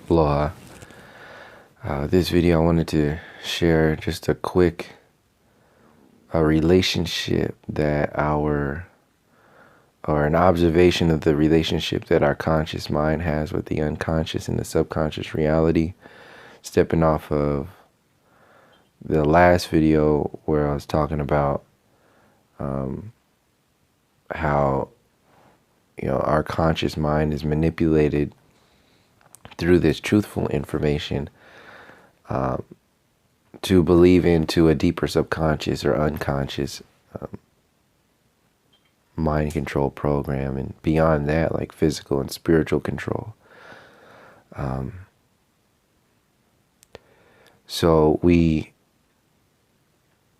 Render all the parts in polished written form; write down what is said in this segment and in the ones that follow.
Aloha. This video I wanted to share just a quick relationship that or an observation of the relationship that our conscious mind has with the unconscious and the subconscious reality, stepping off of the last video where I was talking about how our conscious mind is manipulated through this truthful information to believe into a deeper subconscious or unconscious mind control program, and beyond that, like physical and spiritual control. So we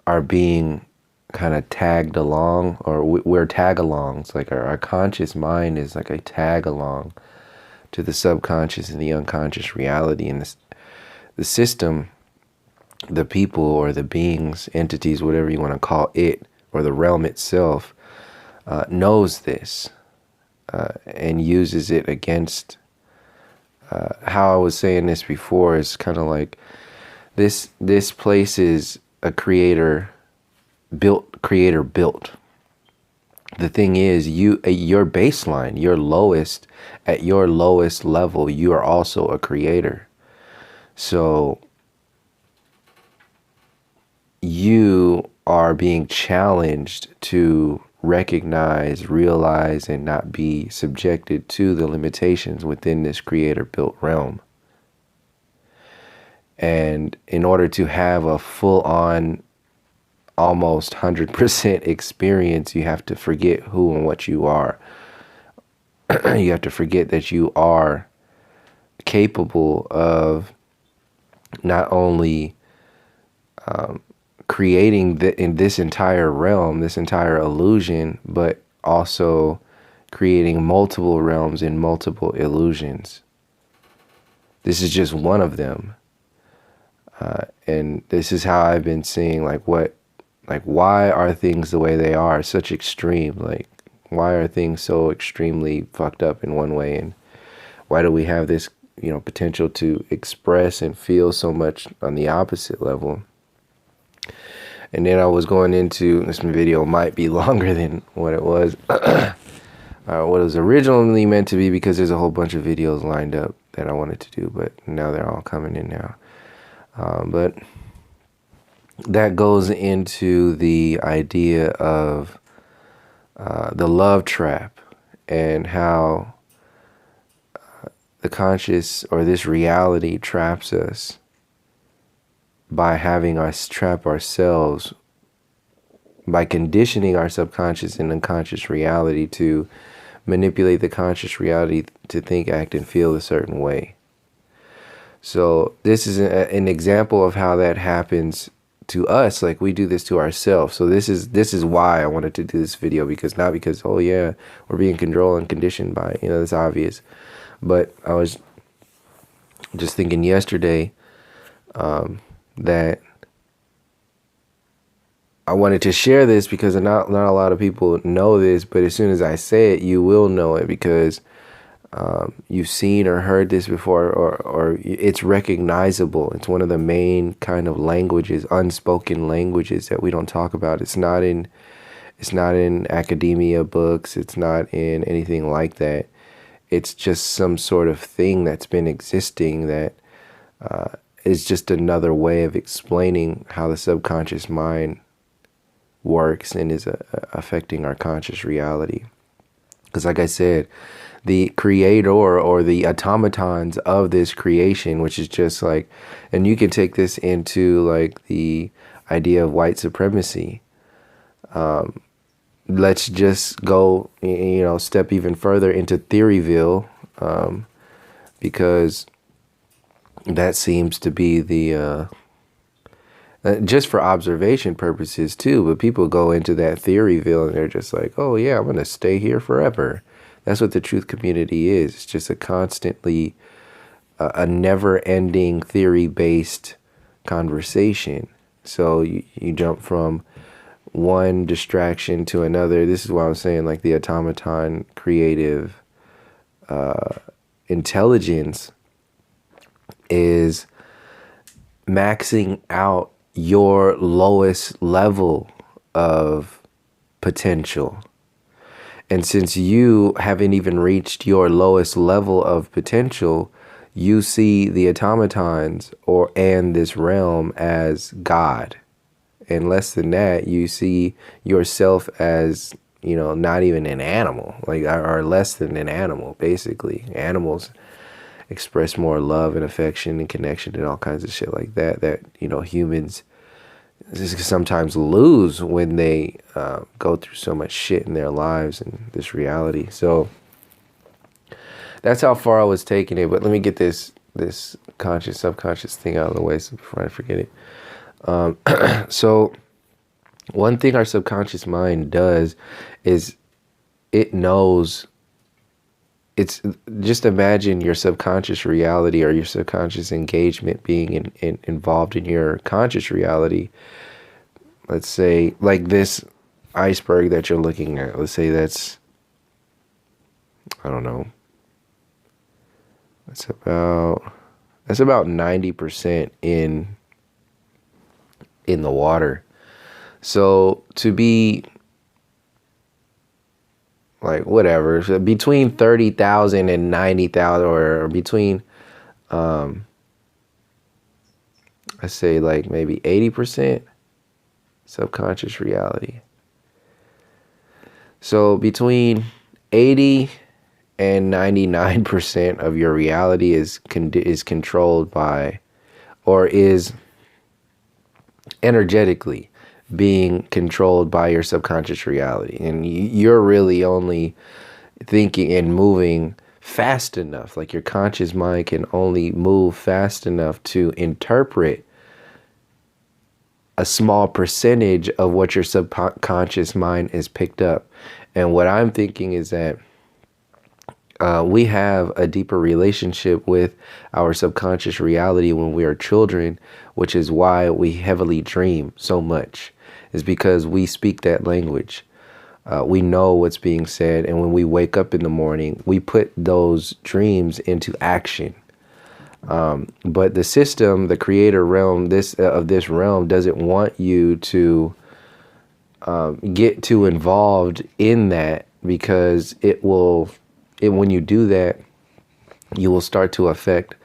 are being kind of tagged along, or we're tag-alongs. Like our conscious mind is like a tag-along to the subconscious and the unconscious reality. And the system, the people or the beings, entities, whatever you want to call it, or the realm itself, knows this and uses it against. How I was saying this before is kind of like this place is a creator built. The thing is, your baseline, at your lowest level, you are also a creator. So you are being challenged to recognize, realize, and not be subjected to the limitations within this creator-built realm. And in order to have a full-on, almost 100% experience, you have to forget who and what you are. You have to forget that you are capable of not only creating in this entire realm, this entire illusion, but also creating multiple realms and multiple illusions. This is just one of them. And this is how I've been seeing, why are things the way they are, such extreme? Like, why are things so extremely fucked up in one way? And why do we have this, potential to express and feel so much on the opposite level? And then I was going into, this video might be longer than what it was, what it was originally meant to be, because there's a whole bunch of videos lined up that I wanted to do, but now they're all coming in now. But that goes into the idea of the love trap, and how the conscious, or this reality, traps us by having us trap ourselves, by conditioning our subconscious and unconscious reality to manipulate the conscious reality to think, act, and feel a certain way. So this is an example of how that happens to us. Like, we do this to ourselves. So this is why I wanted to do this video, not because, oh yeah, we're being controlled and conditioned by, it's obvious. But I was just thinking yesterday that I wanted to share this because not a lot of people know this, but as soon as I say it, you will know it, because you've seen or heard this before, or it's recognizable. It's one of the main kind of languages, unspoken languages, that we don't talk about. It's not in academia books. It's not in anything like that. It's just some sort of thing that's been existing that is just another way of explaining how the subconscious mind works and is affecting our conscious reality. Because like I said, the creator or the automatons of this creation, which is just like, and you can take this into like the idea of white supremacy. Let's just go, step even further into Theoryville, because that seems to be the, just for observation purposes too, but people go into that Theoryville and they're just like, oh yeah, I'm going to stay here forever. That's what the truth community is. It's just a constantly, a never-ending theory-based conversation. So you jump from one distraction to another. This is why I'm saying, like, the automaton creative intelligence is maxing out your lowest level of potential. And since you haven't even reached your lowest level of potential, you see the automatons and this realm as God. And less than that, you see yourself as, you know, not even an animal, like, or less than an animal, basically. Animals express more love and affection and connection and all kinds of shit like that, you know, humans sometimes lose when they go through so much shit in their lives and this reality. So that's how far I was taking it. But let me get this conscious, subconscious thing out of the way before I forget it. So one thing our subconscious mind does is it knows. It's just imagine your subconscious reality or your subconscious engagement being involved in your conscious reality. Let's say like this iceberg that you're looking at. Let's say that's, I don't know. That's about 90% in the water. So to be like whatever, so between 30,000 and 90,000, or between I say like maybe 80% subconscious reality. So between 80 and 99% of your reality is controlled by, or is energetically being controlled by your subconscious reality. And you're really only thinking and moving fast enough, like your conscious mind can only move fast enough to interpret a small percentage of what your subconscious mind is picked up. And what I'm thinking is that we have a deeper relationship with our subconscious reality when we are children, which is why we heavily dream so much, is because we speak that language. We know what's being said. And when we wake up in the morning, we put those dreams into action. But the system, the creator realm, of this realm doesn't want you to get too involved in that, because when you do that, you will start to affect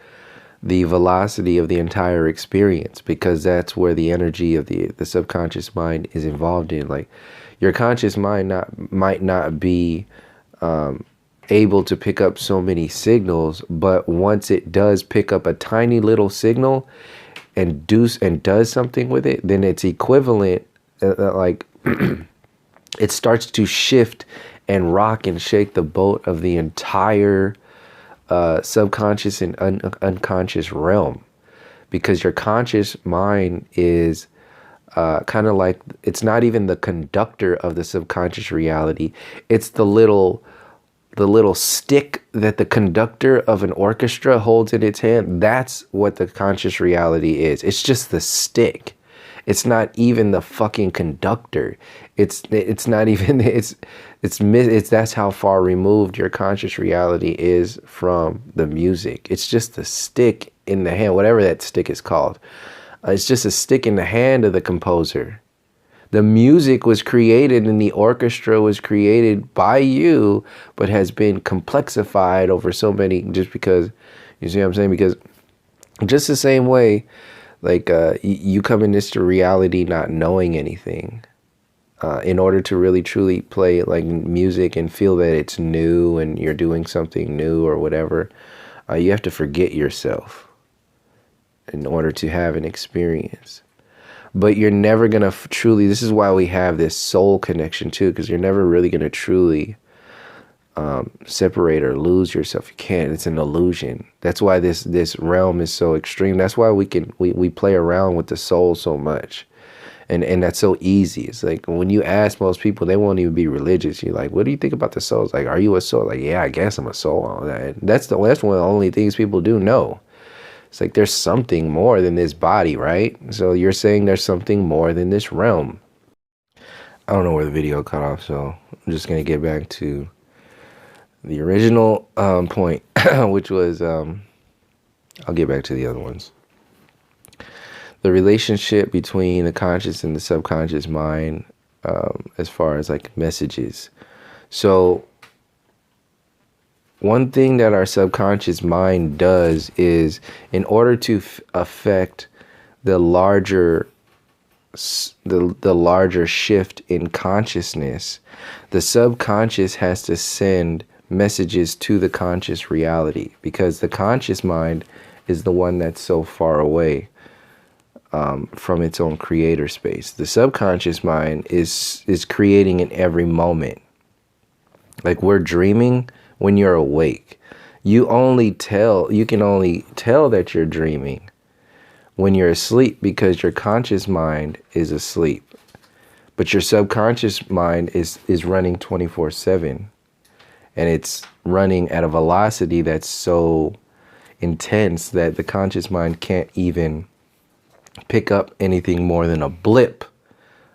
the velocity of the entire experience, because that's where the energy of the subconscious mind is involved in. Like, your conscious mind might not be able to pick up so many signals, but once it does pick up a tiny little signal and does something with it, then it's equivalent, like it starts to shift and rock and shake the boat of the entire subconscious and unconscious realm, because your conscious mind is kind of like, it's not even the conductor of the subconscious reality. It's the little stick that the conductor of an orchestra holds in its hand. That's what the conscious reality is. It's just the stick. It's not even the fucking conductor. It's not even, that's how far removed your conscious reality is from the music. It's just the stick in the hand, whatever that stick is called. It's just a stick in the hand of the composer. The music was created and the orchestra was created by you, but has been complexified over so many, just because, you see what I'm saying? Because just the same way, like you come in this to reality not knowing anything. In order to really truly play like music and feel that it's new and you're doing something new or whatever, you have to forget yourself in order to have an experience. But you're never going to truly, this is why we have this soul connection too, because you're never really going to truly separate or lose yourself. You can't. It's an illusion. That's why this realm is so extreme. That's why we play around with the soul so much. And that's so easy. It's like when you ask most people, they won't even be religious. You're like, what do you think about the soul? It's like, are you a soul? Like, yeah, I guess I'm a soul. That's one of the only things people do know. It's like there's something more than this body, right? So you're saying there's something more than this realm. I don't know where the video cut off, so I'm just going to get back to the original point, which was I'll get back to the other ones. The relationship between the conscious and the subconscious mind, as far as like messages. So one thing that our subconscious mind does is, in order to affect the larger shift in consciousness, the subconscious has to send messages to the conscious reality, because the conscious mind is the one that's so far away from its own creator space. The subconscious mind is creating in every moment. Like, we're dreaming when you're awake. You can only tell that you're dreaming when you're asleep, because your conscious mind is asleep. But your subconscious mind is running 24/7, and it's running at a velocity that's so intense that the conscious mind can't even pick up anything more than a blip,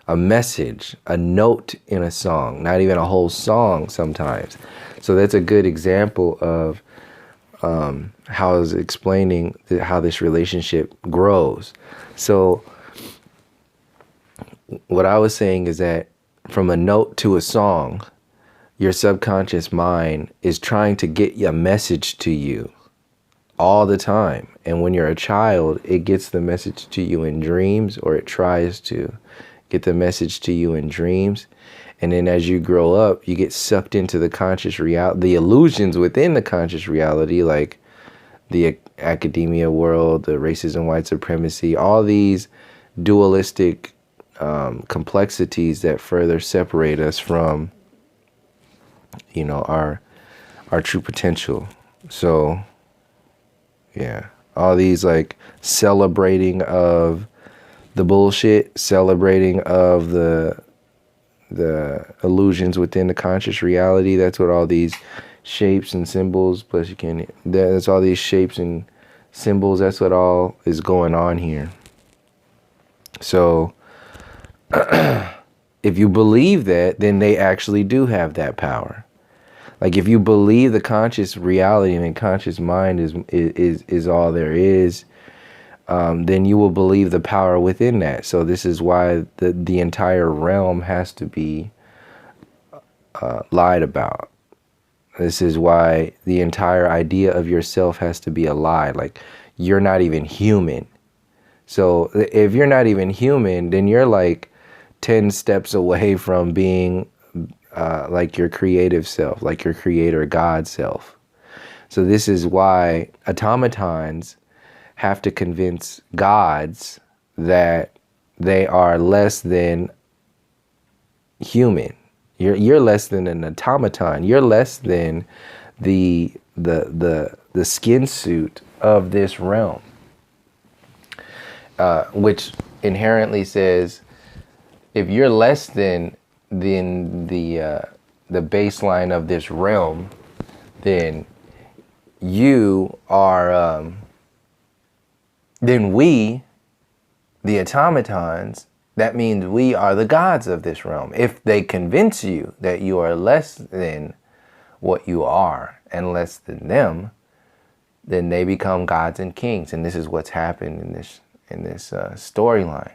a message, a note in a song, not even a whole song sometimes. So that's a good example of how I was explaining how this relationship grows. So what I was saying is that from a note to a song, your subconscious mind is trying to get a message to you all the time. And when you're a child, it gets the message to you in dreams, or it tries to get the message to you in dreams. And then as you grow up, you get sucked into the conscious reality, the illusions within the conscious reality, like the academia world, the racism, white supremacy, all these dualistic complexities that further separate us from, our true potential. So yeah, all these like celebrating of the bullshit, celebrating of the illusions within the conscious reality. That's what all these shapes and symbols, plus that's all these shapes and symbols. That's what all is going on here. So if you believe that, then they actually do have that power. Like, if you believe the conscious reality and the conscious mind is all there is, then you will believe the power within that. So this is why the entire realm has to be lied about. This is why the entire idea of yourself has to be a lie. Like, you're not even human. So if you're not even human, then you're like 10 steps away from being like your creative self, like your creator God self. So this is why automatons have to convince gods that they are less than human. You're less than an automaton. You're less than the skin suit of this realm, which inherently says, if you're less than the baseline of this realm, then you are then we, the automatons, that means we are the gods of this realm. If they convince you that you are less than what you are and less than them, then they become gods and kings. And this is what's happened in this storyline.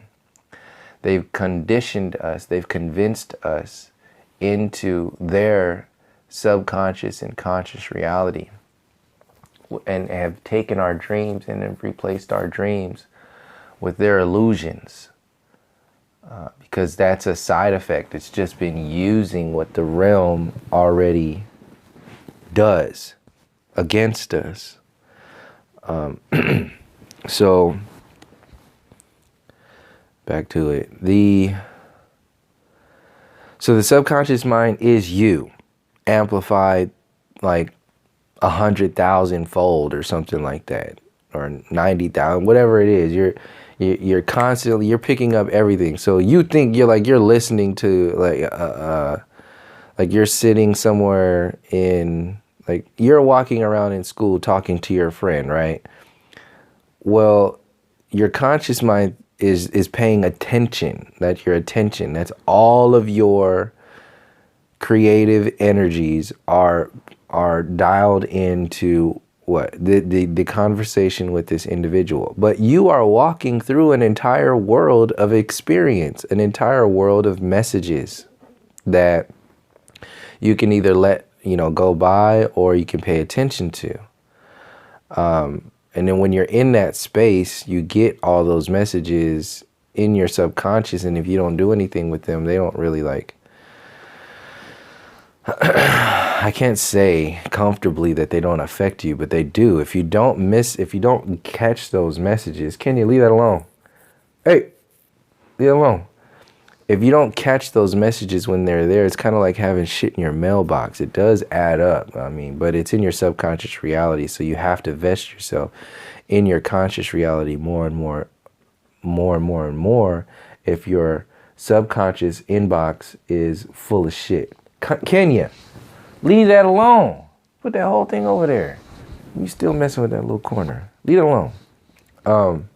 They've conditioned us, they've convinced us into their subconscious and conscious reality, and have taken our dreams and have replaced our dreams with their illusions, because that's a side effect. It's just been using what the realm already does against us. So back to it. So the subconscious mind is you, amplified like 100,000 fold or something like that, or 90,000, whatever it is. You're constantly, you're picking up everything. So you think you're listening to like you're sitting somewhere in, like, you're walking around in school talking to your friend, right? Well, your conscious mind is paying attention. That's your attention. That's all of your creative energies are dialed into the conversation with this individual, but you are walking through an entire world of experience, an entire world of messages that you can either let, you know, go by, or you can pay attention to. And then when you're in that space, you get all those messages in your subconscious, and if you don't do anything with them, they don't really like, I can't say comfortably that they don't affect you, but they do. If you don't catch those messages, can you leave that alone? Hey, leave it alone. If you don't catch those messages when they're there, it's kind of like having shit in your mailbox. It does add up, I mean, but it's in your subconscious reality, so you have to vest yourself in your conscious reality more and more and more if your subconscious inbox is full of shit. Kenya, leave that alone. Put that whole thing over there. You still messing with that little corner. Leave it alone.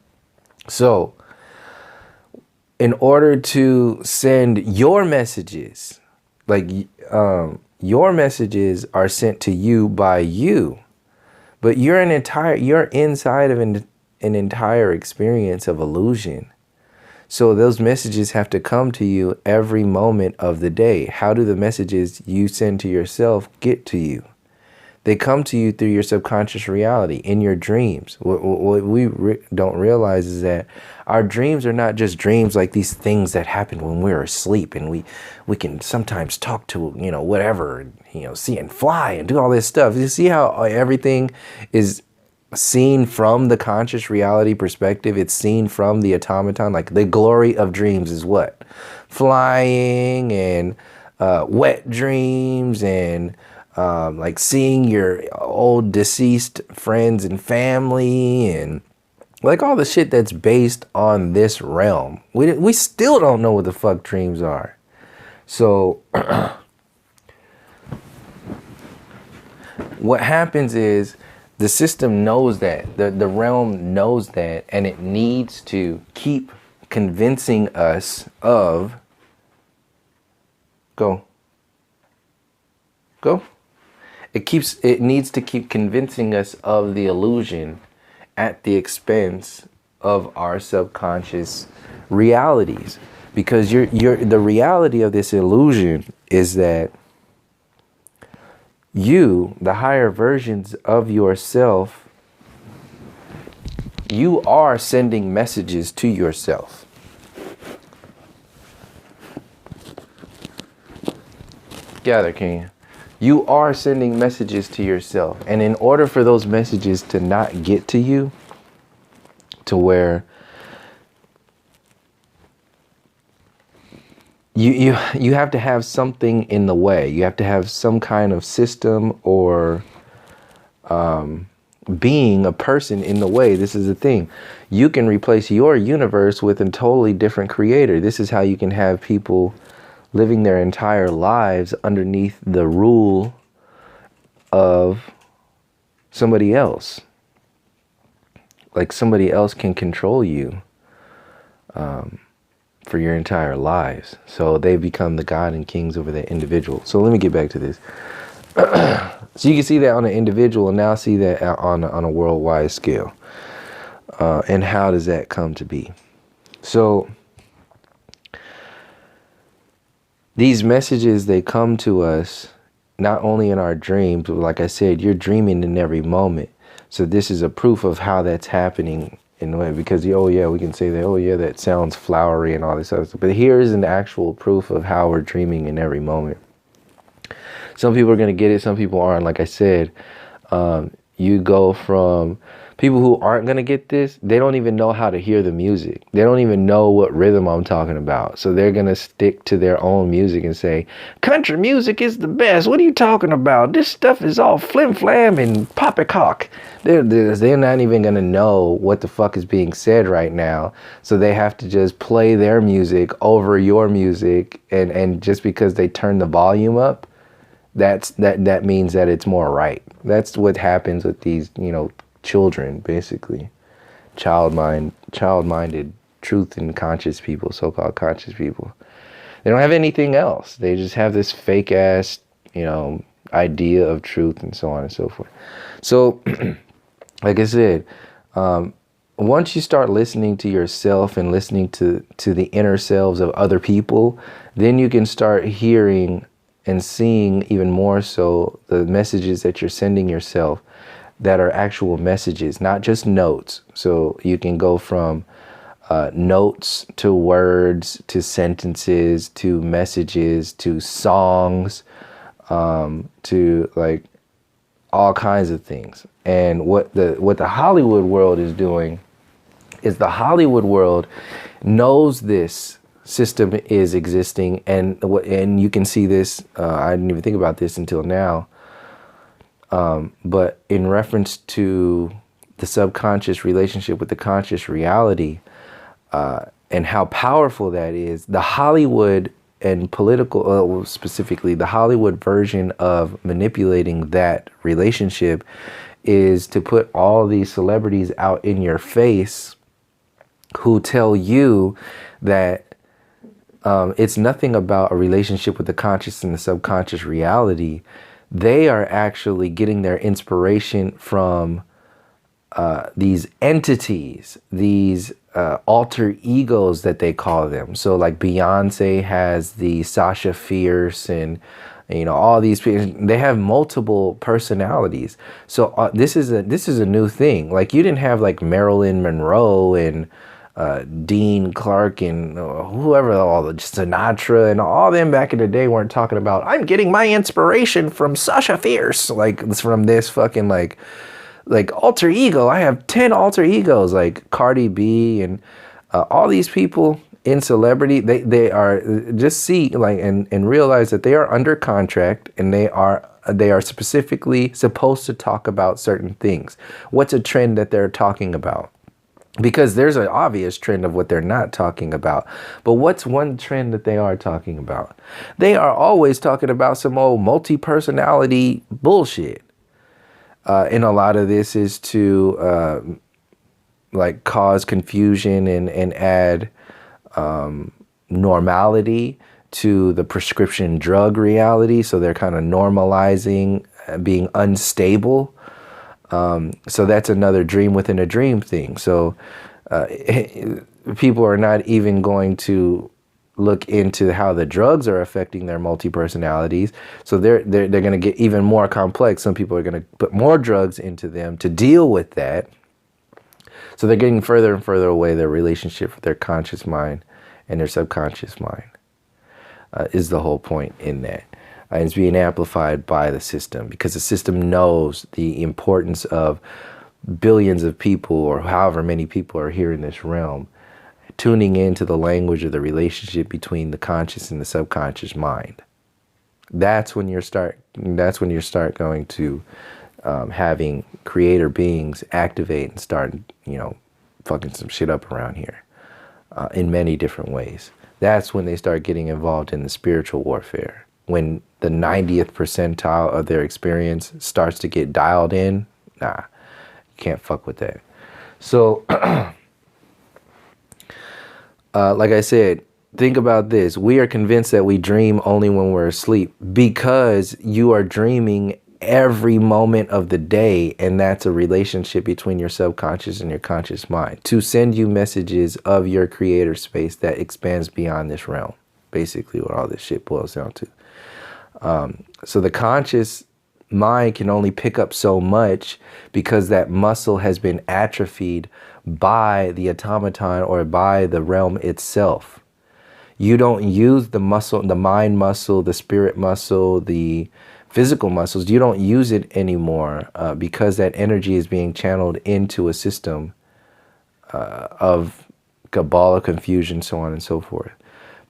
So in order to send your messages, like your messages are sent to you by you, but you're inside of an entire experience of illusion. So those messages have to come to you every moment of the day. How do the messages you send to yourself get to you? They come to you through your subconscious reality, in your dreams. What we don't realize is that our dreams are not just dreams like these things that happen when we're asleep, and we can sometimes talk to, you know, whatever, and, you know, see and fly and do all this stuff. You see how everything is seen from the conscious reality perspective? It's seen from the automaton. Like the glory of dreams is what? Flying and wet dreams and like seeing your old deceased friends and family and like all the shit that's based on this realm. We still don't know what the fuck dreams are. So what happens is the system knows that, the realm knows that, and it needs to keep convincing us of, go. It needs to keep convincing us of the illusion at the expense of our subconscious realities. Because the reality of this illusion is that you, the higher versions of yourself, you are sending messages to yourself. Gather, King. You are sending messages to yourself. And in order for those messages to not get to you, to where you have to have something in the way. You have to have some kind of system or being a person in the way. This is the thing. You can replace your universe with a totally different creator. This is how you can have people living their entire lives underneath the rule of somebody else. Like somebody else can control you for your entire lives. So they become the god and kings over that individual. So let me get back to this. So you can see that on an individual, and now see that on a worldwide scale. And how does that come to be? So these messages, they come to us not only in our dreams, but like I said, you're dreaming in every moment. So this is a proof of how that's happening in a way, because, oh yeah, we can say that, oh yeah, that sounds flowery and all this other stuff. But here is an actual proof of how we're dreaming in every moment. Some people are going to get it, some people aren't. Like I said, you go from people who aren't going to get this, they don't even know how to hear the music. They don't even know what rhythm I'm talking about. So they're going to stick to their own music and say, country music is the best. What are you talking about? This stuff is all flim flam and poppycock. They're not even going to know what the fuck is being said right now. So they have to just play their music over your music. And just because they turn the volume up, that means that it's more right. That's what happens with these, children, basically. Child-minded, truth and conscious people, so-called conscious people. They don't have anything else. They just have this fake ass, idea of truth and so on and so forth. So, like I said, once you start listening to yourself and listening to the inner selves of other people, then you can start hearing and seeing even more so the messages that you're sending yourself that are actual messages, not just notes. So you can go from notes to words to sentences to messages to songs, to like all kinds of things. And what the Hollywood world is doing is the Hollywood world knows this system is existing, and you can see this. I didn't even think about this until now. But in reference to the subconscious relationship with the conscious reality, and how powerful that is, the Hollywood and political, specifically the Hollywood version of manipulating that relationship is to put all these celebrities out in your face who tell you that it's nothing about a relationship with the conscious and the subconscious reality. They are actually getting their inspiration from these entities, these alter egos that they call them. So like Beyonce has the Sasha Fierce, and you know, all these people, they have multiple personalities. So this is a new thing. Like, you didn't have like Marilyn Monroe and Dean Clark and whoever, all the Sinatra and all them back in the day weren't talking about, I'm getting my inspiration from Sasha Fierce, like it's from this fucking like alter ego. I have 10 alter egos, like Cardi B and all these people in celebrity. They are, just see like and realize that they are under contract, and they are specifically supposed to talk about certain things. What's a trend that they're talking about? Because there's an obvious trend of what they're not talking about. But what's one trend that they are talking about? They are always talking about some old multi-personality bullshit. And a lot of this is to like cause confusion and add normality to the prescription drug reality. So they're kind of normalizing being unstable. So that's another dream within a dream thing. So people are not even going to look into how the drugs are affecting their multi-personalities. So they're going to get even more complex. Some people are going to put more drugs into them to deal with that. So they're getting further and further away their relationship with their conscious mind and their subconscious mind, is the whole point in that. And it's being amplified by the system, because the system knows the importance of billions of people, or however many people are here in this realm, tuning into the language of the relationship between the conscious and the subconscious mind. That's when you start going to having creator beings activate and start, fucking some shit up around here in many different ways. That's when they start getting involved in the spiritual warfare. When the 90th percentile of their experience starts to get dialed in, nah, you can't fuck with that. So, like I said, think about this. We are convinced that we dream only when we're asleep, because you are dreaming every moment of the day, and that's a relationship between your subconscious and your conscious mind to send you messages of your creator space that expands beyond this realm. Basically what all this shit boils down to. So the conscious mind can only pick up so much, because that muscle has been atrophied by the automaton or by the realm itself. You don't use the muscle, the mind muscle, the spirit muscle, the physical muscles. You don't use it anymore because that energy is being channeled into a system of Kabbalah, confusion, so on and so forth.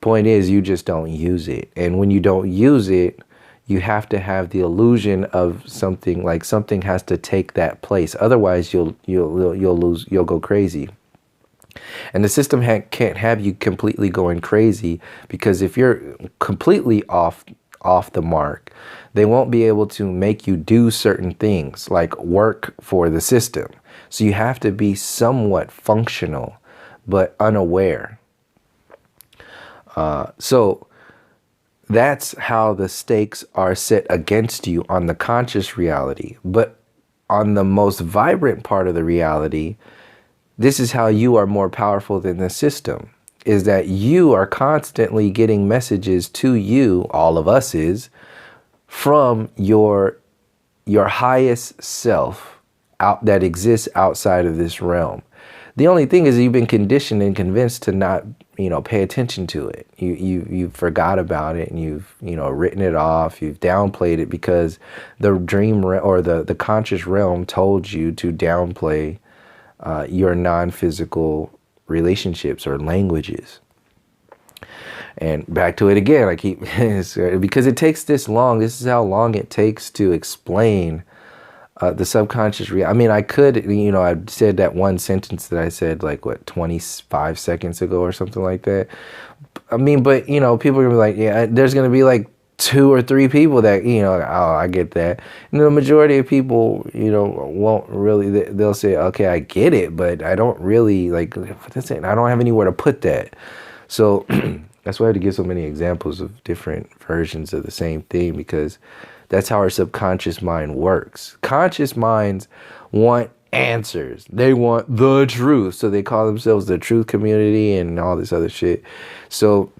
Point is, you just don't use it. And when you don't use it, you have to have the illusion of something, like something has to take that place. Otherwise, you'll go crazy. And the system can't have you completely going crazy, because if you're completely off the mark, they won't be able to make you do certain things like work for the system. So you have to be somewhat functional, but unaware. So that's how the stakes are set against you on the conscious reality. But on the most vibrant part of the reality, this is how you are more powerful than the system, is that you are constantly getting messages to you, all of us is, from your highest self out that exists outside of this realm. The only thing is you've been conditioned and convinced to not, pay attention to it. You forgot about it, and you've, written it off. You've downplayed it because the dream or the conscious realm told you to downplay your non-physical relationships or languages. And back to it again, I keep because it takes this long. This is how long it takes to explain the subconscious reality. I mean, I could, I said that one sentence that I said like, 25 seconds ago or something like that. I mean, but, people are going to be like, yeah, there's going to be like 2 or 3 people that, oh, I get that. And the majority of people, won't really, they'll say, okay, I get it, but I don't really I don't have anywhere to put that. So that's why I had to give so many examples of different versions of the same thing, because that's how our subconscious mind works. Conscious minds want answers. They want the truth. So they call themselves the truth community and all this other shit. So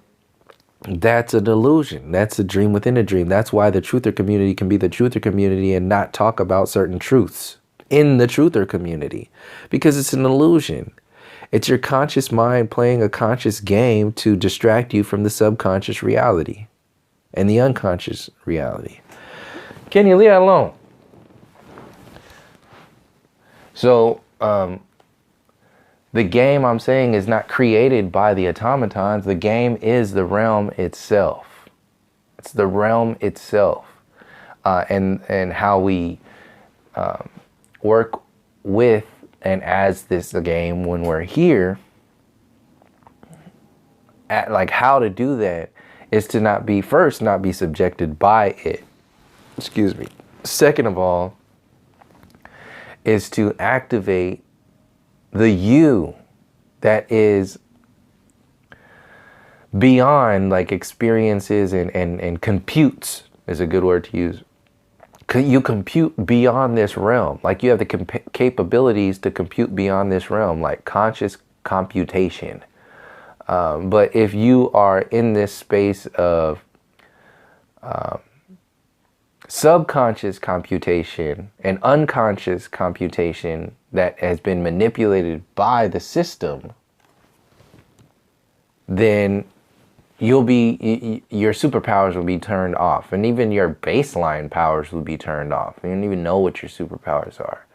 that's an illusion. That's a dream within a dream. That's why the truther community can be the truther community and not talk about certain truths in the truther community, because it's an illusion. It's your conscious mind playing a conscious game to distract you from the subconscious reality and the unconscious reality. Can you leave that alone? So, the game, I'm saying, is not created by the automatons. The game is the realm itself. It's the realm itself. And how we work with and as this game when we're here. How to do that is to not be subjected by it. Excuse me. Second of all, is to activate the you that is beyond experiences and computes is a good word to use. You compute beyond this realm. You have the capabilities to compute beyond this realm, like conscious computation. But if you are in this space of subconscious computation and unconscious computation that has been manipulated by the system, then your superpowers will be turned off, and even your baseline powers will be turned off. You don't even know what your superpowers are.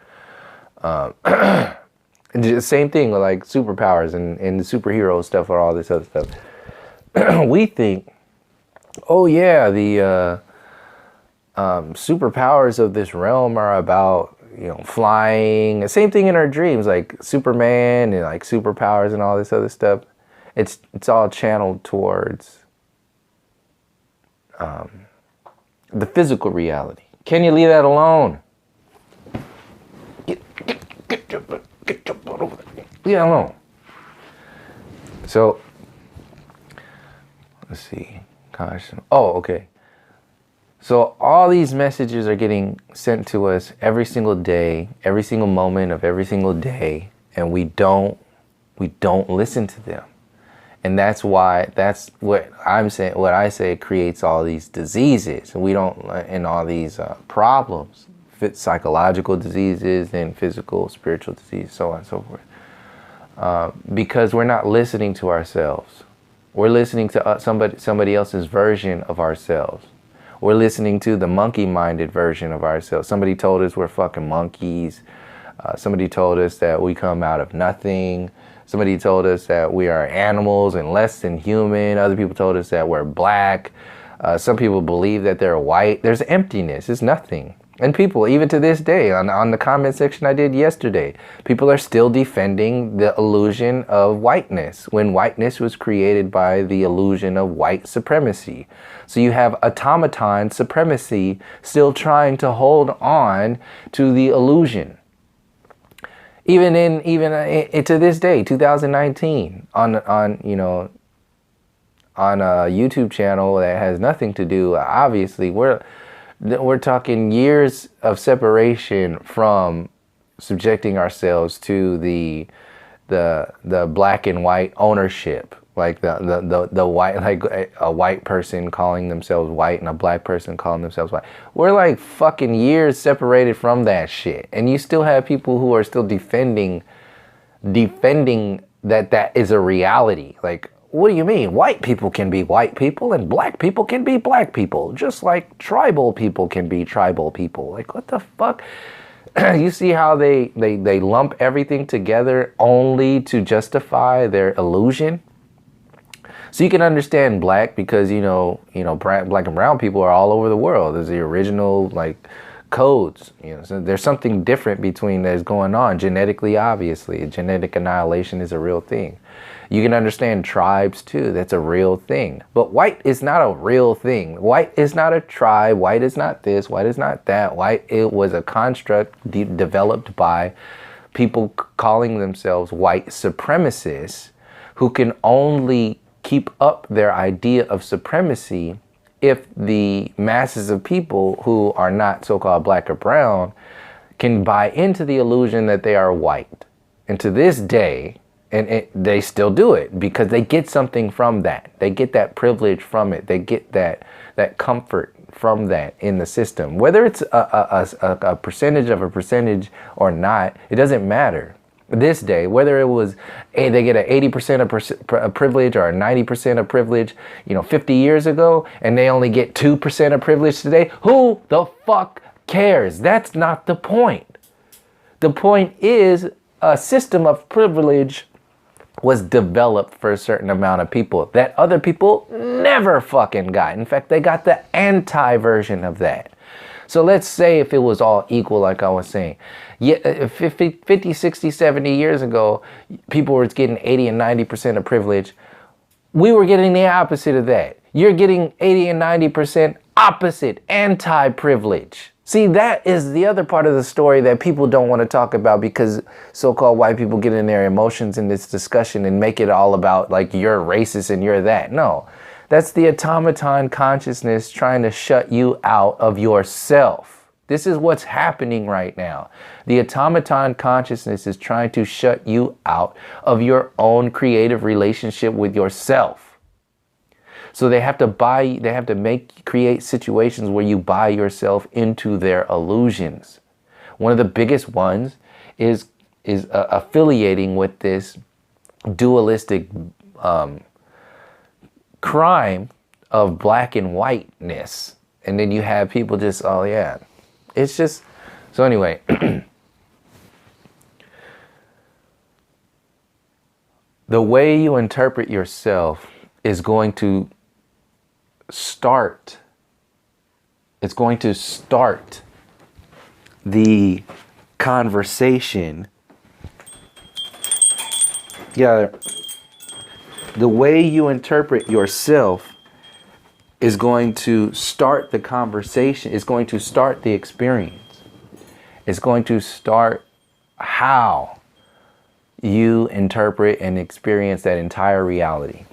The same thing with superpowers and the superhero stuff or all this other stuff. We think, oh yeah, the superpowers of this realm are about flying. Same thing in our dreams, like Superman and superpowers and all this other stuff. It's all channeled towards the physical reality. Can you leave that alone? Get your butt over there. Leave that alone. So let's see. Gosh. Oh, okay. So all these messages are getting sent to us every single day, every single moment of every single day, and we don't listen to them. And that's what I'm saying, what I say creates all these diseases, and all these problems, psychological diseases and physical, spiritual disease, so on and so forth. Because we're not listening to ourselves. We're listening to somebody else's version of ourselves. We're listening to the monkey-minded version of ourselves. Somebody told us we're fucking monkeys. Somebody told us that we come out of nothing. Somebody told us that we are animals and less than human. Other people told us that we're black. Some people believe that they're white. There's emptiness. It's nothing. And people, even to this day, on the comment section I did yesterday, people are still defending the illusion of whiteness when whiteness was created by the illusion of white supremacy. So you have automaton supremacy still trying to hold on to the illusion. Even to this day, 2019, on a YouTube channel that has nothing to do. Obviously, we're talking years of separation from subjecting ourselves to the black and white ownership, like the white, like a white person calling themselves white and a black person calling themselves white. We're like fucking years separated from that shit, and you still have people who are still defending that is a reality. Like, what do you mean? White people can be white people and black people can be black people, just like tribal people can be tribal people. Like, what the fuck? You see how they lump everything together only to justify their illusion? So you can understand black because, you know, black and brown people are all over the world. There's the original, like, codes, you know, so there's something different between that's going on genetically. Obviously, genetic annihilation is a real thing. You can understand tribes too. That's a real thing. But white is not a real thing. White is not a tribe. White is not this. White is not that. White, it was a construct developed by people calling themselves white supremacists who can only keep up their idea of supremacy if the masses of people who are not so-called black or brown can buy into the illusion that they are white. And to this day, they still do it because they get something from that. They get that privilege from it. They get that comfort from that in the system. Whether it's a percentage of a percentage or not, it doesn't matter. This day, whether it was they get an 80% of privilege or a 90% of privilege, 50 years ago, and they only get 2% of privilege today, who the fuck cares? That's not the point. The point is a system of privilege was developed for a certain amount of people that other people never fucking got. In fact, they got the anti-version of that. So let's say if it was all equal, like I was saying, 50, 60, 70 years ago, people were getting 80 and 90% of privilege. We were getting the opposite of that. You're getting 80 and 90% opposite, anti-privilege. See, that is the other part of the story that people don't want to talk about because so-called white people get in their emotions in this discussion and make it all about like you're racist and you're that. No. That's the automaton consciousness trying to shut you out of yourself. This is what's happening right now. The automaton consciousness is trying to shut you out of your own creative relationship with yourself. So they have to create situations where you buy yourself into their illusions. One of the biggest ones is affiliating with this dualistic crime of black and whiteness, and then you have people just, oh yeah, it's just, so anyway. The way you interpret yourself is going to start the conversation. Yeah. The way you interpret yourself is going to start the conversation, is going to start the experience. It's going to start how you interpret and experience that entire reality.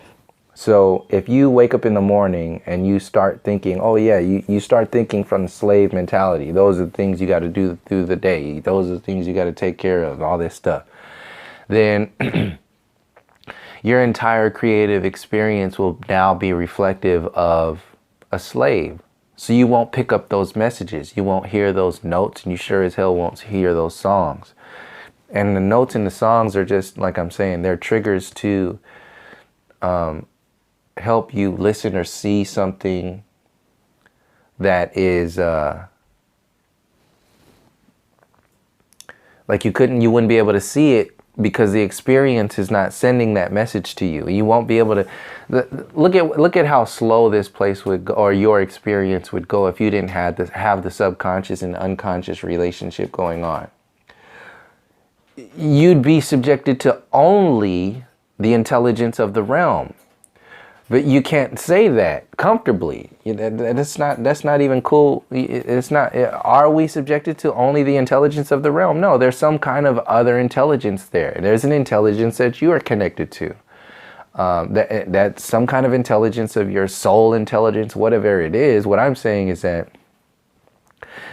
So if you wake up in the morning and you start thinking, oh yeah, you start thinking from the slave mentality. Those are the things you got to do through the day. Those are the things you got to take care of, all this stuff. Then your entire creative experience will now be reflective of a slave. So you won't pick up those messages. You won't hear those notes, and you sure as hell won't hear those songs. And the notes and the songs are just, like I'm saying, they're triggers to help you listen or see something that is like you wouldn't be able to see it because the experience is not sending that message to you. You won't be able to look at how slow this place would go, or your experience would go, if you didn't have the subconscious and unconscious relationship going on. You'd be subjected to only the intelligence of the realm. But you can't say that comfortably. That's not even cool. It's not. Are we subjected to only the intelligence of the realm? No, there's some kind of other intelligence there. There's an intelligence that you are connected to. That's some kind of intelligence of your soul intelligence, whatever it is. What I'm saying is that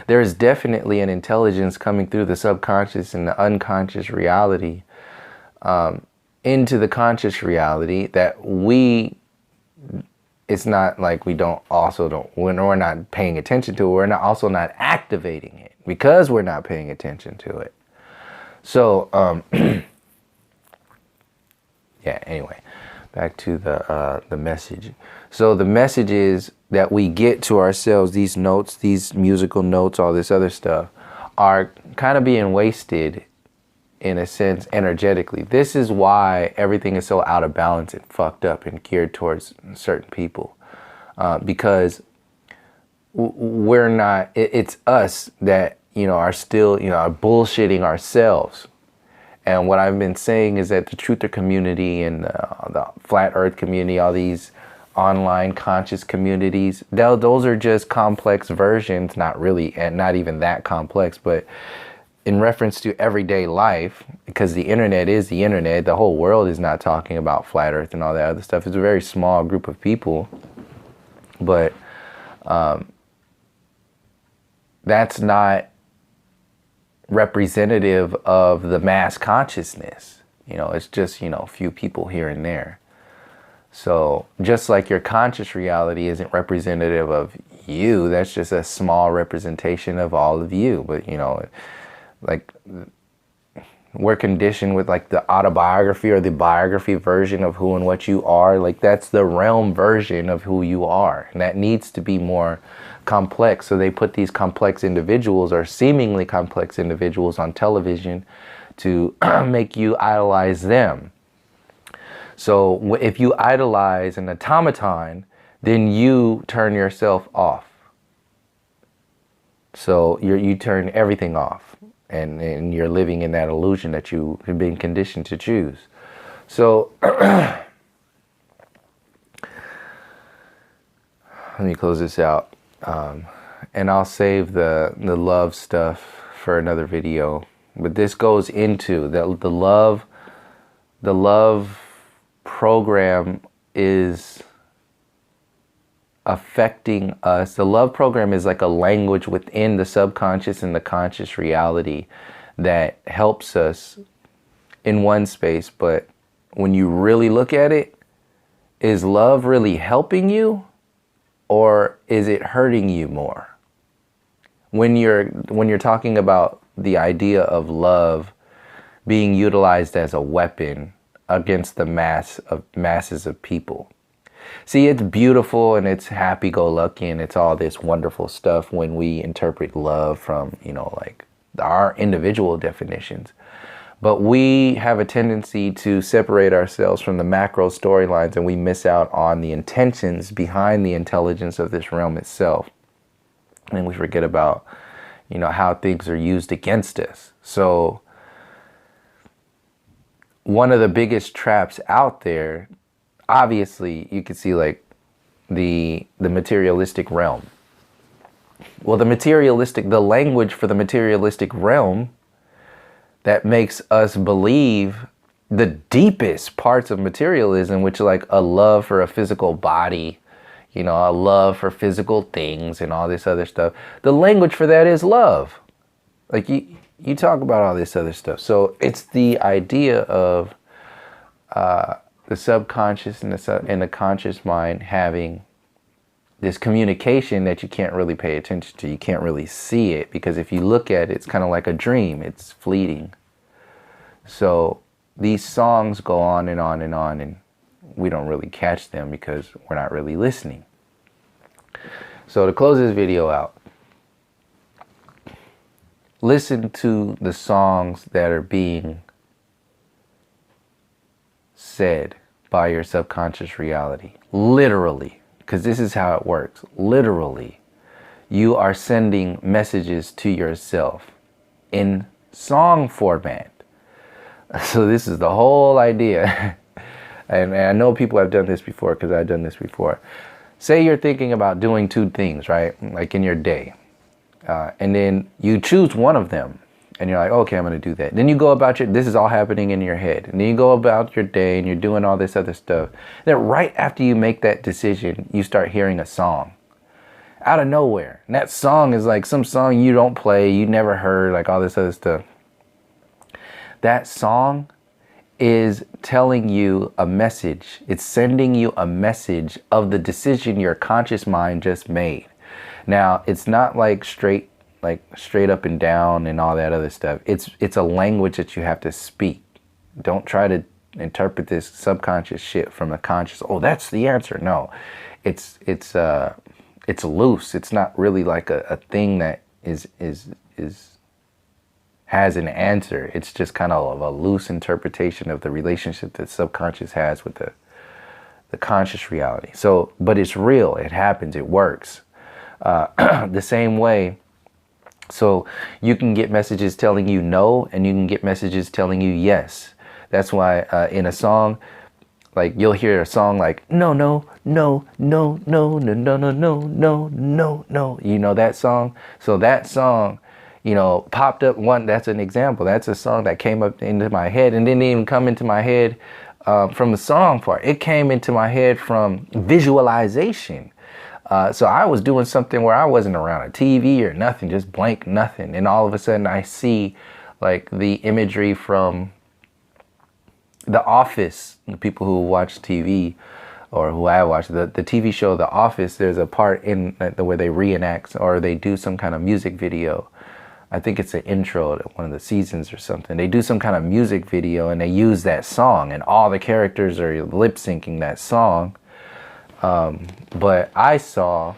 there is definitely an intelligence coming through the subconscious and the unconscious reality into the conscious reality that it's not like we're not paying attention to it. We're not also not activating it because we're not paying attention to it. So, yeah, anyway, back to the message. So the message is that we get to ourselves, these notes, these musical notes, all this other stuff, are kind of being wasted in a sense energetically. This is why everything is so out of balance and fucked up and geared towards certain people. Because we're not, it's us that, are still, are bullshitting ourselves. And what I've been saying is that the truther community and the flat earth community, all these online conscious communities, those are just complex versions, not really, and not even that complex, but in reference to everyday life, because the internet is the internet, the whole world is not talking about flat earth and all that other stuff. It's a very small group of people, but that's not representative of the mass consciousness. It's just, a few people here and there. So just like your conscious reality isn't representative of you, that's just a small representation of all of you. But, like we're conditioned with like the autobiography or the biography version of who and what you are. Like that's the realm version of who you are. And that needs to be more complex. So they put these complex individuals or seemingly complex individuals on television to make you idolize them. So if you idolize an automaton, then you turn yourself off. So you turn everything off. And you're living in that illusion that you have been conditioned to choose. So let me close this out. And I'll save the love stuff for another video. But this goes into the love program is affecting us. The love program is like a language within the subconscious and the conscious reality that helps us in one space. But when you really look at it, is love really helping you or is it hurting you more? When you're talking about the idea of love being utilized as a weapon against the masses of people. See, it's beautiful and it's happy-go-lucky and it's all this wonderful stuff when we interpret love from, like our individual definitions. But we have a tendency to separate ourselves from the macro storylines and we miss out on the intentions behind the intelligence of this realm itself. And we forget about, how things are used against us. So one of the biggest traps out there, obviously, you can see like the materialistic realm. Well, the language for the materialistic realm that makes us believe the deepest parts of materialism, which is like a love for a physical body, a love for physical things and all this other stuff. The language for that is love. Like you talk about all this other stuff. So it's the idea of the subconscious and the conscious mind having this communication that you can't really pay attention to. You can't really see it because if you look at it, it's kind of like a dream. It's fleeting. So these songs go on and on and on, and we don't really catch them because we're not really listening. So to close this video out, listen to the songs that are being said by your subconscious reality. Literally, because this is how it works. Literally, you are sending messages to yourself in song format. So this is the whole idea. And I know people have done this before because I've done this before. Say you're thinking about doing two things, right? Like in your day. And then you choose one of them. And you're like, okay, I'm going to do that. Then you go about this is all happening in your head. And then you go about your day and you're doing all this other stuff. Then right after you make that decision, you start hearing a song out of nowhere. And that song is like some song you don't play, you never heard, like all this other stuff. That song is telling you a message. It's sending you a message of the decision your conscious mind just made. Now, it's not like straight up and down and all that other stuff. It's a language that you have to speak. Don't try to interpret this subconscious shit from the conscious. Oh, that's the answer. No, it's loose. It's not really like a thing that has an answer. It's just kind of a loose interpretation of the relationship that subconscious has with the conscious reality. So, but it's real. It happens. It works. The same way. So you can get messages telling you no, and you can get messages telling you yes. That's why in a song, like you'll hear a song like no, no, no, no, no, no, no, no, no, no, no, no. You know that song? So that song, you know, popped up one. That's an example. That's a song that came up into my head and didn't even come into my head from the song part. It came into my head from visualization. So I was doing something where I wasn't around a TV or nothing, just blank nothing. And all of a sudden I see like the imagery from The Office. The people who watch TV or who I watch the TV show The Office, there's a part in where they reenact or they do some kind of music video. I think it's an intro to one of the seasons or something. They do some kind of music video and they use that song and all the characters are lip syncing that song. But I saw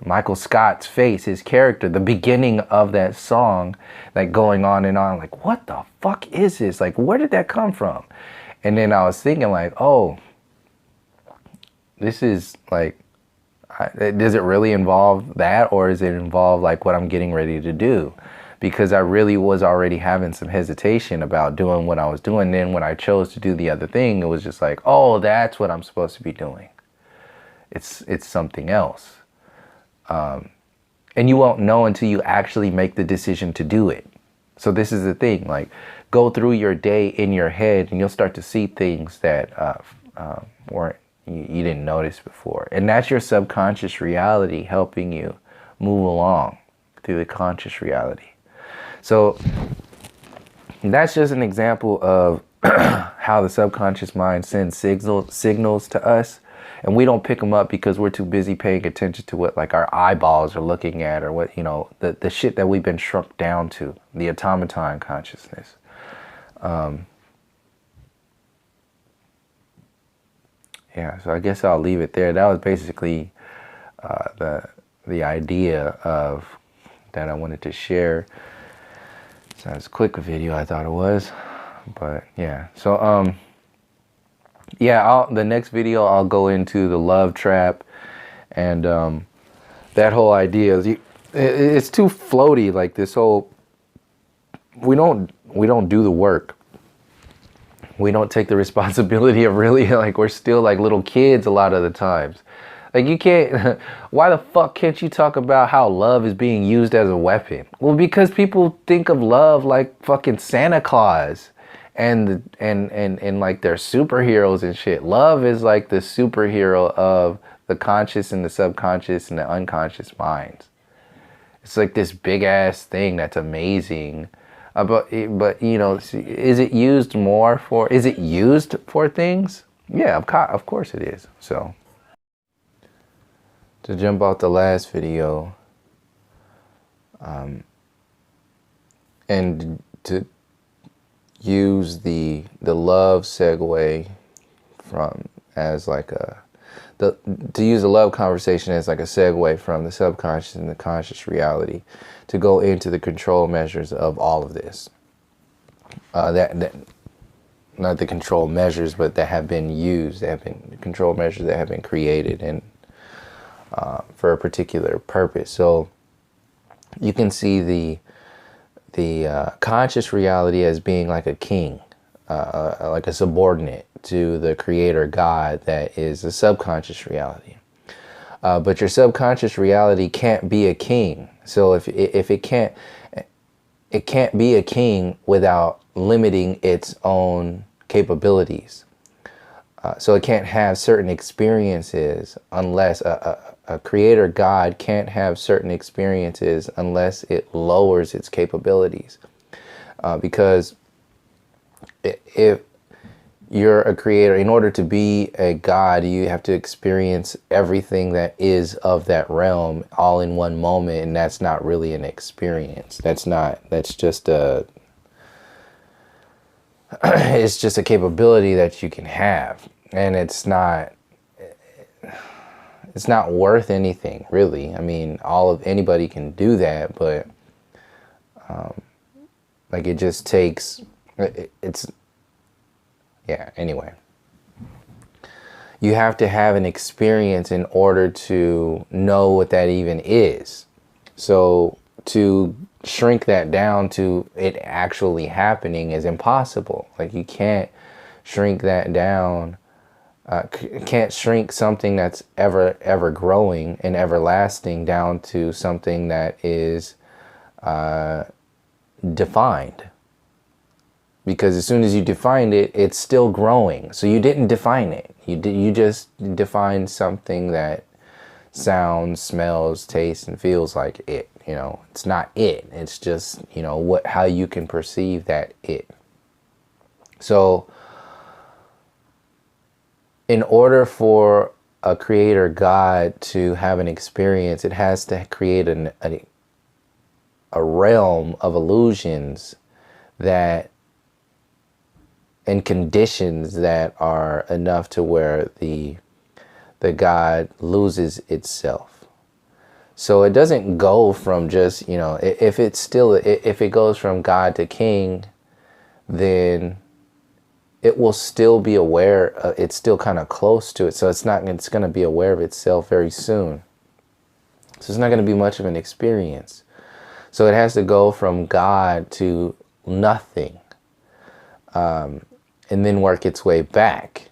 Michael Scott's face, his character, the beginning of that song, like going on and on, like, what the fuck is this? Like, where did that come from? And then I was thinking like, oh, this is like, does it really involve that, or does it involve like what I'm getting ready to do? Because I really was already having some hesitation about doing what I was doing. Then when I chose to do the other thing, it was just like, oh, that's what I'm supposed to be doing. It's something else. And you won't know until you actually make the decision to do it. So this is the thing, like go through your day in your head and you'll start to see things that weren't you didn't notice before. And that's your subconscious reality helping you move along through the conscious reality. So that's just an example of how the subconscious mind sends signals to us. And we don't pick them up because we're too busy paying attention to what like our eyeballs are looking at, or what, you know, the shit that we've been shrunk down to, the automaton consciousness. Yeah, so I guess I'll leave it there. That was basically the idea of that I wanted to share. It's not as quick a video I thought it was, but yeah. So yeah, the next video I'll go into the love trap and that whole idea. It's too floaty, like this whole, we don't do the work. We don't take the responsibility of really, like, we're still like little kids a lot of the times. Like you can't, why the fuck can't you talk about how love is being used as a weapon? Well, because people think of love like fucking Santa Claus. And like they're superheroes and shit. Love is like the superhero of the conscious and the subconscious and the unconscious minds. It's like this big ass thing that's amazing. But you know, is it used for things? Yeah, of course it is. So to jump off the last video, and to use the love segue from as like to use the love conversation as like a segue from the subconscious and the conscious reality to go into the control measures of all of this. That not the control measures, but that have been used, that have been control measures that have been created and for a particular purpose. So you can see the conscious reality as being like a king, like a subordinate to the creator God that is the subconscious reality. But your subconscious reality can't be a king. So if it can't, it can't be a king without limiting its own capabilities. So it can't have certain experiences unless a creator God can't have certain experiences unless it lowers its capabilities. Because if you're a creator, in order to be a God, you have to experience everything that is of that realm all in one moment, and that's not really an experience. That's just it's just a capability that you can have, and it's not worth anything, really. I mean, anybody can do that, but like it just takes yeah, anyway. You have to have an experience in order to know what that even is. So to shrink that down to it actually happening is impossible. Like you can't shrink that down. Can't shrink something that's ever growing and everlasting down to something that is defined. Because as soon as you defined it, it's still growing. So you didn't define it. You just defined something that sounds, smells, tastes, and feels like it. You know, it's not it. It's just, you know, how you can perceive that it. So in order for a creator God to have an experience, it has to create a realm of illusions that and conditions that are enough to where the God loses itself. So it doesn't go from just, you know, if it goes from God to king, then it will still be aware, it's still kind of close to it. So it's going to be aware of itself very soon. So it's not going to be much of an experience. So it has to go from God to nothing. And then work its way back.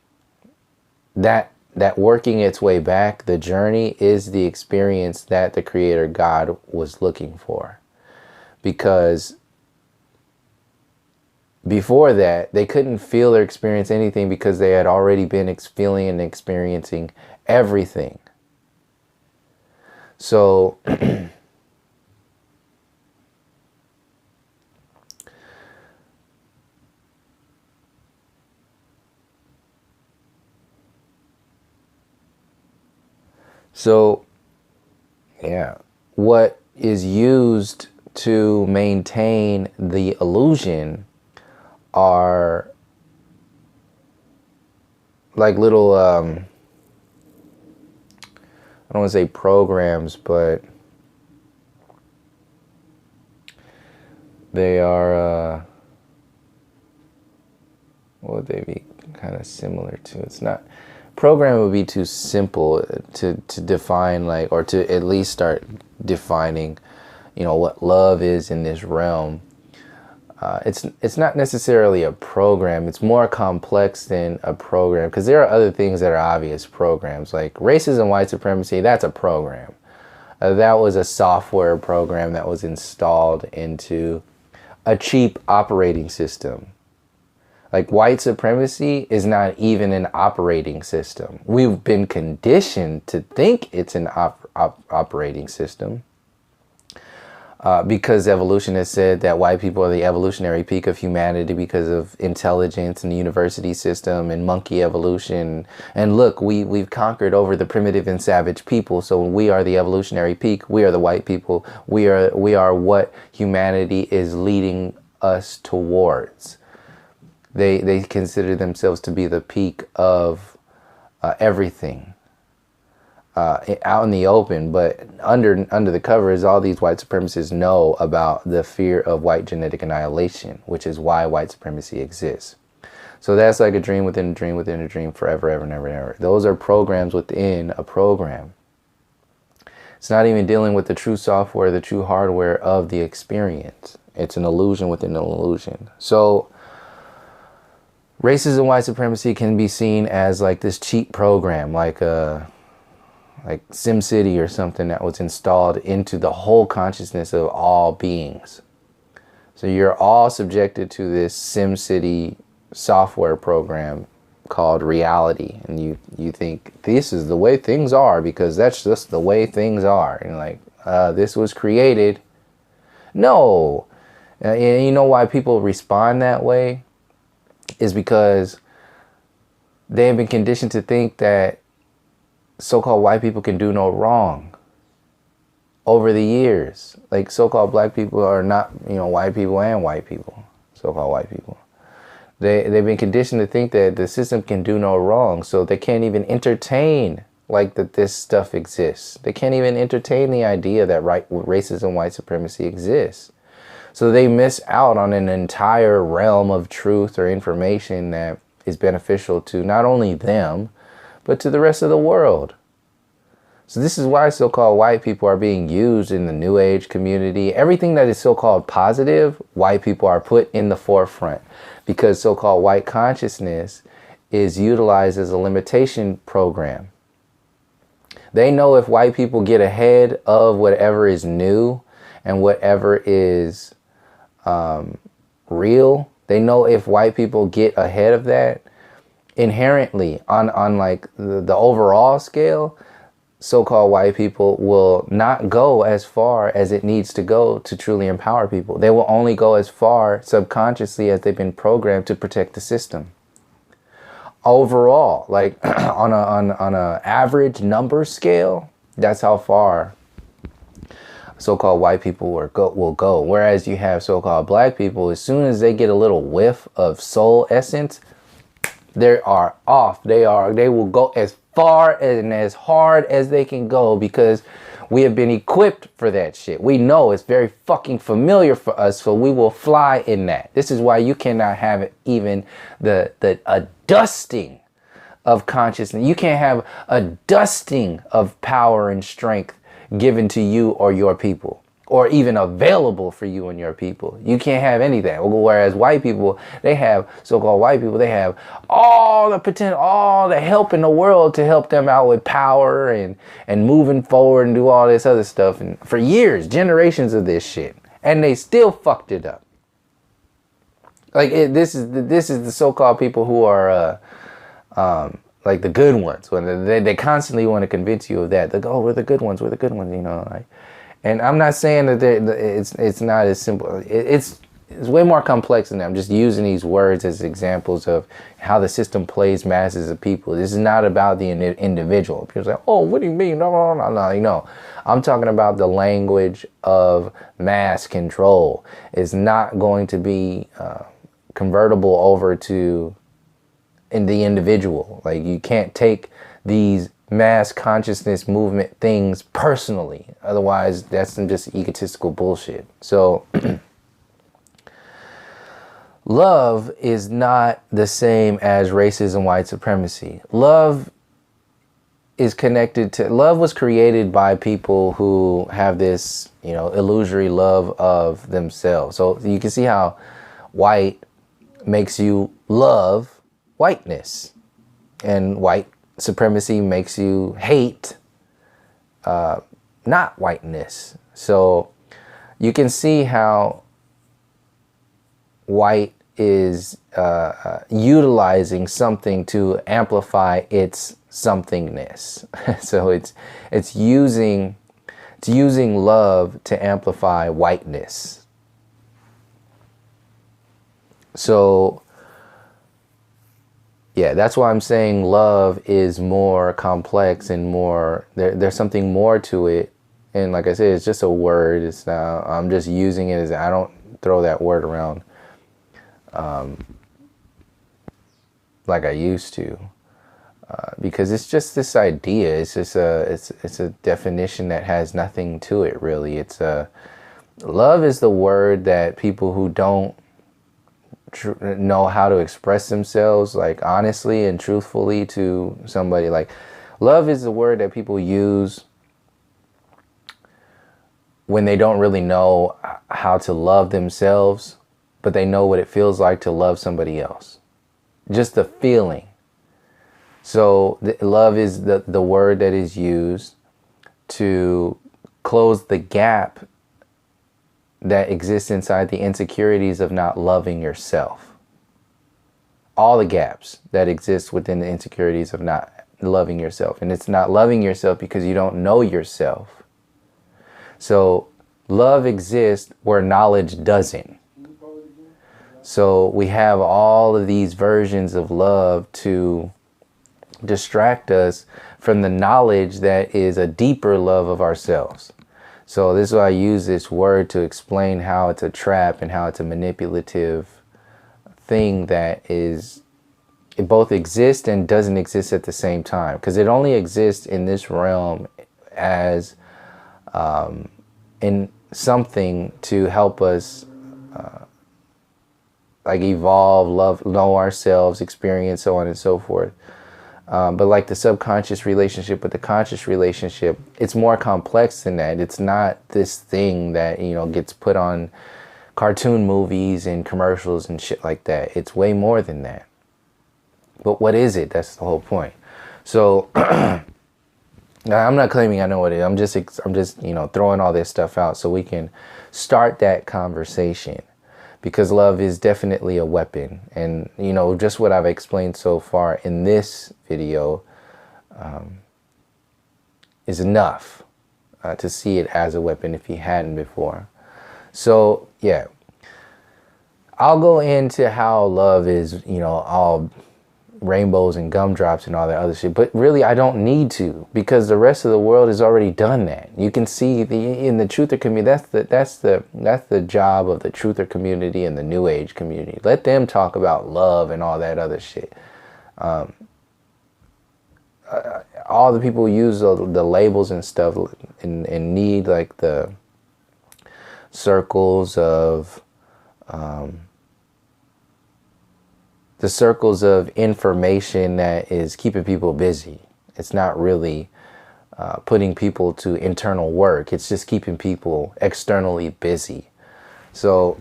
That working its way back, the journey, is the experience that the creator God was looking for. Because before that, they couldn't feel or experience anything because they had already been feeling and experiencing everything. So yeah, what is used to maintain the illusion are like little, I don't want to say programs, but they are, what would they be kind of similar to? It's not... Program would be too simple to define, like, or to at least start defining, you know, what love is in this realm. It's not necessarily a program. It's more complex than a program, because there are other things that are obvious programs, like racism, white supremacy. That's a program. That was a software program that was installed into a cheap operating system. Like, white supremacy is not even an operating system. We've been conditioned to think it's an operating system because evolution has said that white people are the evolutionary peak of humanity because of intelligence and the university system and monkey evolution. And look, we've conquered over the primitive and savage people. So we are the evolutionary peak. We are the white people. We are what humanity is leading us towards. They consider themselves to be the peak of everything out in the open, but under the covers, all these white supremacists know about the fear of white genetic annihilation, which is why white supremacy exists. So that's like a dream within a dream within a dream, forever, ever, never, never. Those are programs within a program. It's not even dealing with the true software, the true hardware of the experience. It's an illusion within an illusion. So racism, white supremacy can be seen as like this cheap program, like SimCity or something that was installed into the whole consciousness of all beings. So you're all subjected to this SimCity software program called reality, and you think this is the way things are because that's just the way things are, and like this was created. No. And you know why people respond that way is because they have been conditioned to think that so-called white people can do no wrong. Over the years, like so-called black people are not, you know, white people and white people, so-called white people. They've been conditioned to think that the system can do no wrong, so they can't even entertain like that this stuff exists. They can't even entertain the idea that racism, white supremacy exists. So they miss out on an entire realm of truth or information that is beneficial to not only them, but to the rest of the world. So this is why so-called white people are being used in the New Age community. Everything that is so-called positive, white people are put in the forefront because so-called white consciousness is utilized as a limitation program. They know if white people get ahead of whatever is new and whatever is real, they know if white people get ahead of that, inherently on like the overall scale, so-called white people will not go as far as it needs to go to truly empower people. They will only go as far subconsciously as they've been programmed to protect the system. Overall, like on a average number scale, that's how far so-called white people will go. Whereas you have so-called black people, as soon as they get a little whiff of soul essence, they are off. They will go as far and as hard as they can go because we have been equipped for that shit. We know it's very fucking familiar for us, so we will fly in that. This is why you cannot have even a dusting of consciousness. You can't have a dusting of power and strength given to you or your people, or even available for you and your people. You can't have any of that. Whereas white people, they have, so-called white people, they have all the potential, all the help in the world to help them out with power and moving forward and do all this other stuff. And for years, generations of this shit. And they still fucked it up. Like this is the so-called people who are like the good ones. When they constantly want to convince you of that. They go, oh, we're the good ones, you know, like. And I'm not saying that it's not as simple. It's way more complex than that. I'm just using these words as examples of how the system plays masses of people. This is not about the individual. People say, oh, what do you mean? No. You know, I'm talking about the language of mass control. It's not going to be convertible over to the individual. Like, you can't take these mass consciousness movement things personally. Otherwise, that's some just egotistical bullshit. So love is not the same as racism, white supremacy. Love is connected to, love was created by people who have this, you know, illusory love of themselves. So you can see how white makes you love whiteness, and white supremacy makes you hate not whiteness. So you can see how white is utilizing something to amplify its somethingness. So it's using love to amplify whiteness. So yeah, that's why I'm saying love is more complex and more, there's something more to it. And like I said, it's just a word. It's not, I'm just using it as, I don't throw that word around like I used to, because it's just this idea. It's just it's a definition that has nothing to it really. It's love is the word that people who don't know how to express themselves like honestly and truthfully to somebody, like love is the word that people use when they don't really know how to love themselves, but they know what it feels like to love somebody else. Just the feeling. So love is the word that is used to close the gap that exists inside the insecurities of not loving yourself. All the gaps that exist within the insecurities of not loving yourself. And it's not loving yourself because you don't know yourself. So love exists where knowledge doesn't. So we have all of these versions of love to distract us from the knowledge that is a deeper love of ourselves. So this is why I use this word to explain how it's a trap and how it's a manipulative thing that is, it both exists and doesn't exist at the same time. Because it only exists in this realm as in something to help us like evolve, love, know ourselves, experience, so on and so forth. But like the subconscious relationship with the conscious relationship, it's more complex than that. It's not this thing that, you know, gets put on cartoon movies and commercials and shit like that. It's way more than that. But what is it? That's the whole point. So now I'm not claiming I know what it is. I'm just, you know, throwing all this stuff out so we can start that conversation. Because love is definitely a weapon. And, you know, just what I've explained so far in this video is enough to see it as a weapon if you hadn't before. So, yeah. I'll go into how love is, you know, all rainbows and gumdrops and all that other shit, but really I don't need to, because the rest of the world has already done that. You can see in the truther community, that's the job of the truther community and the new age community. Let them talk about love and all that other shit. All the people who use the labels and stuff and need like the circles of information that is keeping people busy. It's not really putting people to internal work. It's just keeping people externally busy. So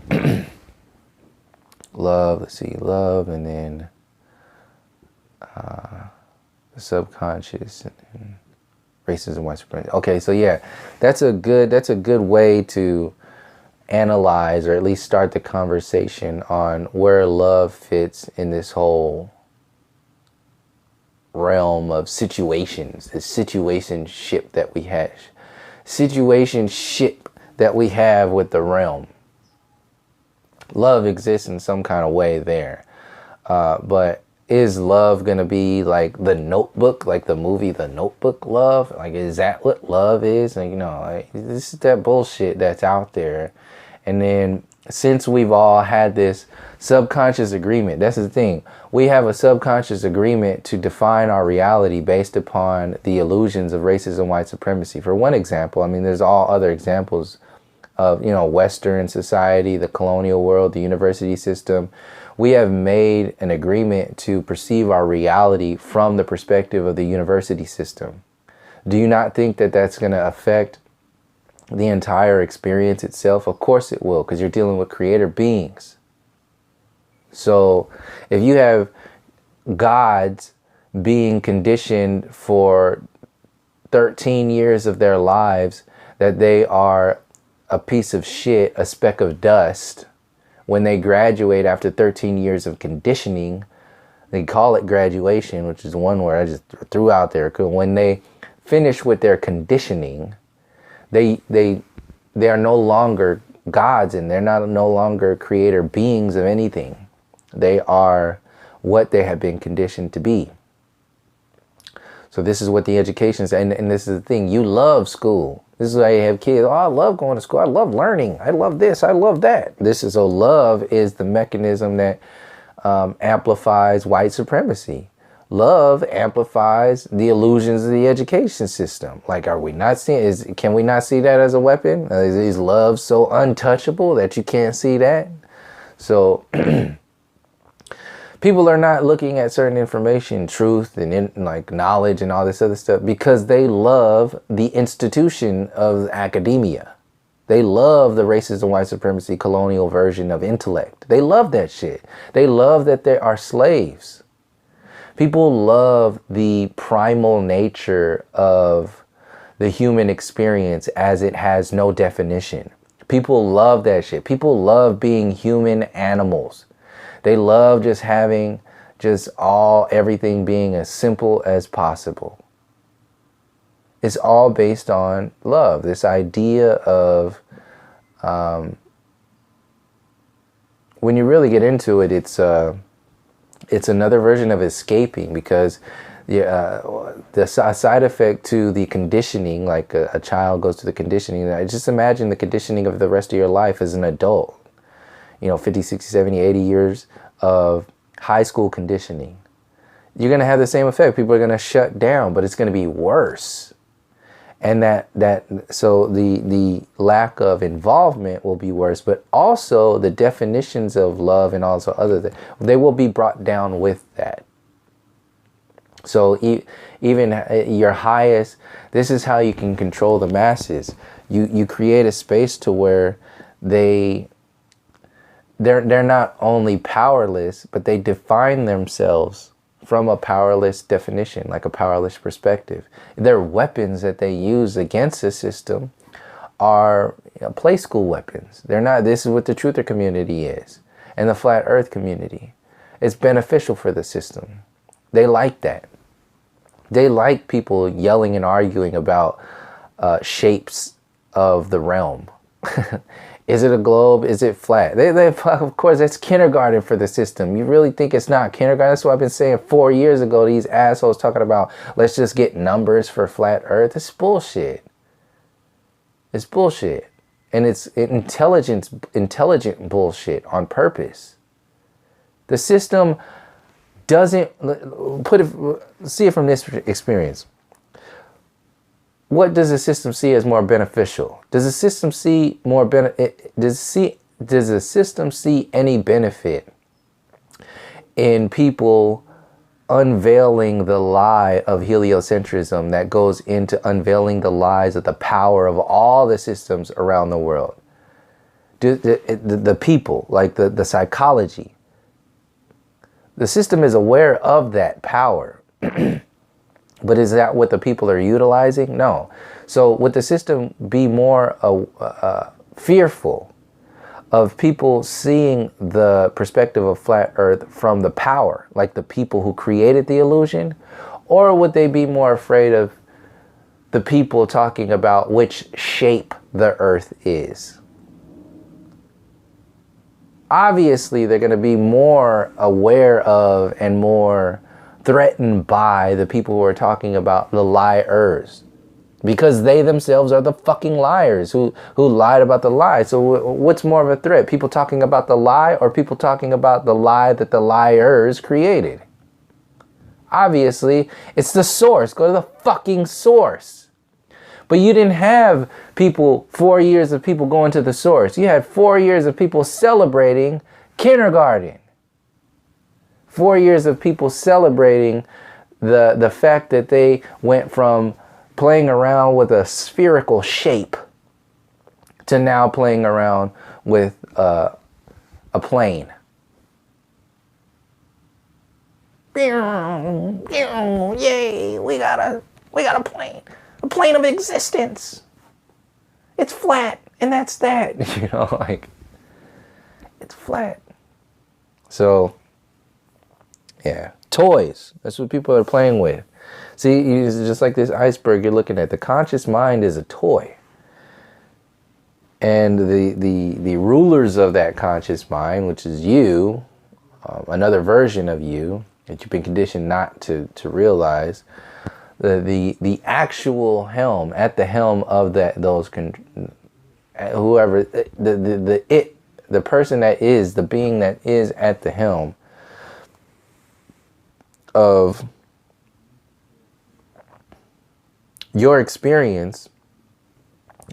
love, let's see, love, and then the subconscious, and then racism, white supremacy. Okay, so yeah, that's a good way to analyze, or at least start the conversation on where love fits in this whole realm of situations, the situationship that we have with the realm. Love exists in some kind of way there, but is love gonna be like The Notebook, like the movie The Notebook love? Like, is that what love is? Like, you know, like, this is that bullshit that's out there. And then since we've all had this subconscious agreement, that's the thing. We have a subconscious agreement to define our reality based upon the illusions of racism, white supremacy. For one example, I mean, there's all other examples of, you know, Western society, the colonial world, the university system. We have made an agreement to perceive our reality from the perspective of the university system. Do you not think that that's going to affect the entire experience itself? Of course it will, because you're dealing with creator beings. So if you have gods being conditioned for 13 years of their lives that they are a piece of shit, a speck of dust, when they graduate after 13 years of conditioning, they call it graduation, which is one word I just threw out there. When they finish with their conditioning, they are no longer gods, and they're no longer creator beings of anything. They are what they have been conditioned to be. So this is what the education is, and this is the thing. You love school. This is why you have kids. Oh, I love going to school. I love learning. I love this. I love that. This is, so love is the mechanism that amplifies white supremacy. Love amplifies the illusions of the education system. Like, are we not seeing? Can we not see that as a weapon? Is love so untouchable that you can't see that? So people are not looking at certain information, truth, and like knowledge and all this other stuff because they love the institution of academia. They love the racist and white supremacy colonial version of intellect. They love that shit. They love that they are slaves. People love the primal nature of the human experience as it has no definition. People love that shit. People love being human animals. They love just having everything being as simple as possible. It's all based on love. This idea of, when you really get into it, it's another version of escaping, because the side effect to the conditioning, like a child goes to the conditioning. I just imagine the conditioning of the rest of your life as an adult. 50, 60, 70, 80 years of high school conditioning. You're going to have the same effect. People are going to shut down, but it's going to be worse. And so the lack of involvement will be worse, but also the definitions of love and also other things, they will be brought down with that. So even your highest, this is how you can control the masses. You create a space to where they're not only powerless, but they define themselves from a powerless definition, like a powerless perspective. Their weapons that they use against the system are play school weapons. They're not. This is what the truther community is, and the flat earth community. It's beneficial for the system. They like that. They like people yelling and arguing about shapes of the realm. Is it a globe? Is it flat? Of course, that's kindergarten for the system. You really think it's not kindergarten? That's what I've been saying 4 years ago. These assholes talking about, let's just get numbers for flat earth. It's bullshit. It's bullshit. And it's intelligent bullshit on purpose. The system doesn't see it from this experience. What does the system see as more beneficial? Does the system see more does the system see any benefit in people unveiling the lie of heliocentrism that goes into unveiling the lies of the power of all the systems around the world? The people, like the psychology, the system is aware of that power. But is that what the people are utilizing? No. So would the system be more fearful of people seeing the perspective of flat earth from the power, like the people who created the illusion? Or would they be more afraid of the people talking about which shape the earth is? Obviously, they're going to be more aware of and more threatened by the people who are talking about the liars, because they themselves are the fucking liars who lied about the lie. So what's more of a threat? People talking about the lie, or people talking about the lie that the liars created? Obviously, it's the source. Go to the fucking source. But you didn't have 4 years of people going to the source. You had 4 years of people celebrating kindergarten. 4 years of people celebrating the fact that they went from playing around with a spherical shape to now playing around with a plane. Yay, we got a plane. A plane of existence. It's flat, and that's that. It's flat. So yeah, toys. That's what people are playing with. See, it's just like this iceberg you're looking at. The conscious mind is a toy. And the rulers of that conscious mind, which is you, another version of you that you've been conditioned not to realize, the actual helm, at the helm of whoever, the person that is, the being that is at the helm of your experience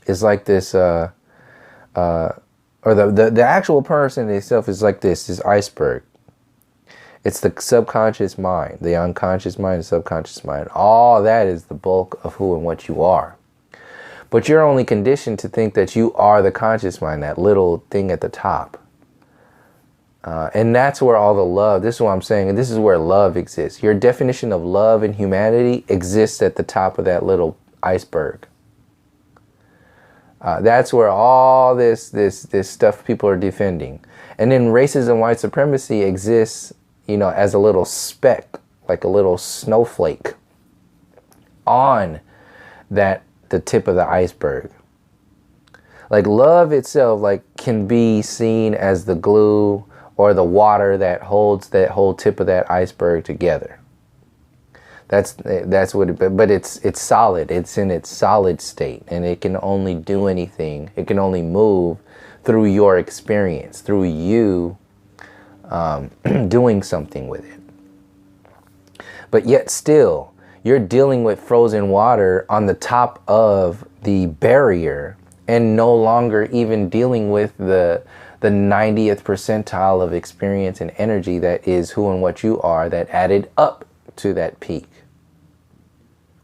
is like this, or the actual person itself is like this iceberg. It's the subconscious mind, the unconscious mind, the subconscious mind. All that is the bulk of who and what you are. But you're only conditioned to think that you are the conscious mind, that little thing at the top. And that's where all the love, this is what I'm saying, and this is where love exists. Your definition of love and humanity exists at the top of that little iceberg. That's where all this stuff people are defending. And then racism, white supremacy exists, you know, as a little speck, like a little snowflake on the tip of the iceberg. Like love itself, like, can be seen as the glue or the water that holds that whole tip of that iceberg together. That's what it, but it's solid. It's in its solid state, and it can only do anything. It can only move through your experience, through you doing something with it. But yet still, you're dealing with frozen water on the top of the barrier, and no longer even dealing with the 90th percentile of experience and energy that is who and what you are, that added up to that peak.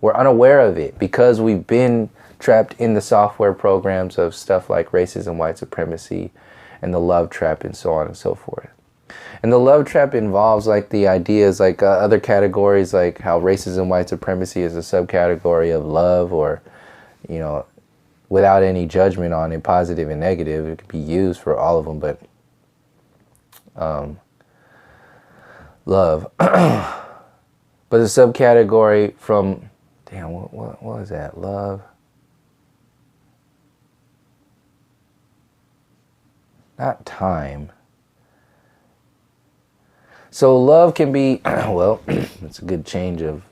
We're unaware of it because we've been trapped in the software programs of stuff like racism, white supremacy, and the love trap, and so on and so forth. And the love trap involves like the ideas like other categories, like how racism, white supremacy is a subcategory of love, or, you know, without any judgment on it, positive and negative. It could be used for all of them, but love. But the subcategory from, damn, what was that? Love. Not time. So love can be, well, it's a good change of,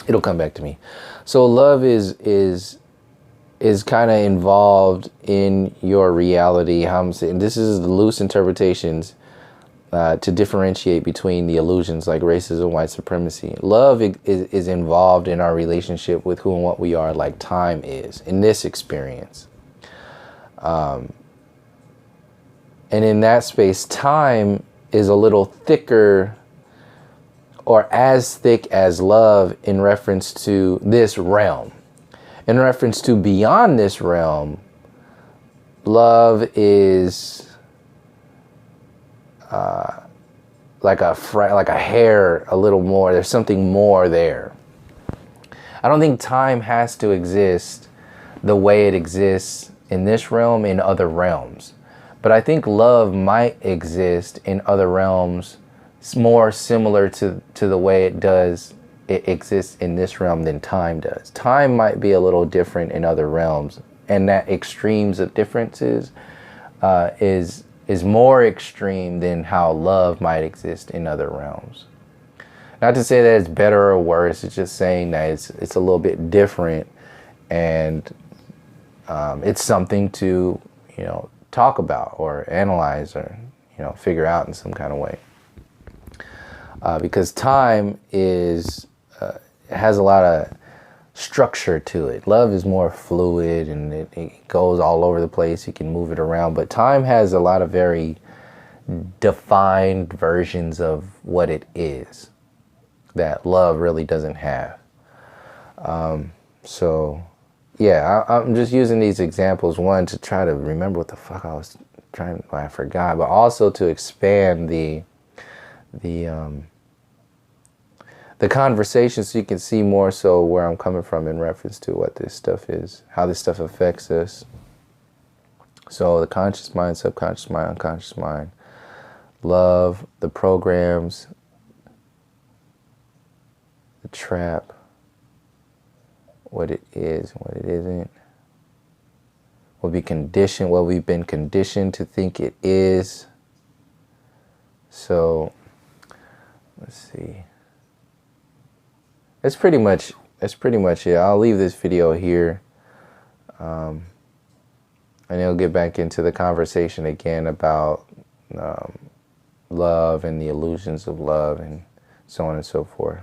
it'll come back to me. So love is kind of involved in your reality. How I'm saying, this is the loose interpretations to differentiate between the illusions like racism, white supremacy. Love is involved in our relationship with who and what we are, like time is in this experience. And in that space, time is a little thicker, or as thick as love, in reference to this realm. In reference to beyond this realm, love is like a hair, a little more. There's something more there. I don't think time has to exist the way it exists in this realm, in other realms. But I think love might exist in other realms more similar to the way it exists in this realm than time does. Time might be a little different in other realms, and that extremes of differences is more extreme than how love might exist in other realms. Not to say that it's better or worse, it's just saying that it's a little bit different, and it's something to, you know, talk about or analyze, or, you know, figure out in some kind of way. Because time has a lot of structure to it. Love is more fluid, and it goes all over the place. You can move it around. But time has a lot of very defined versions of what it is that love really doesn't have. So yeah, I'm just using these examples, one, to try to remember what the fuck I forgot, but also to expand the conversation, so you can see more so where I'm coming from in reference to what this stuff is, how this stuff affects us. So the conscious mind, subconscious mind, unconscious mind, love, the programs, the trap, what it is, what it isn't, what we've been conditioned to think it is. So let's see. That's pretty much it. I'll leave this video here. And it'll get back into the conversation again about love and the illusions of love and so on and so forth.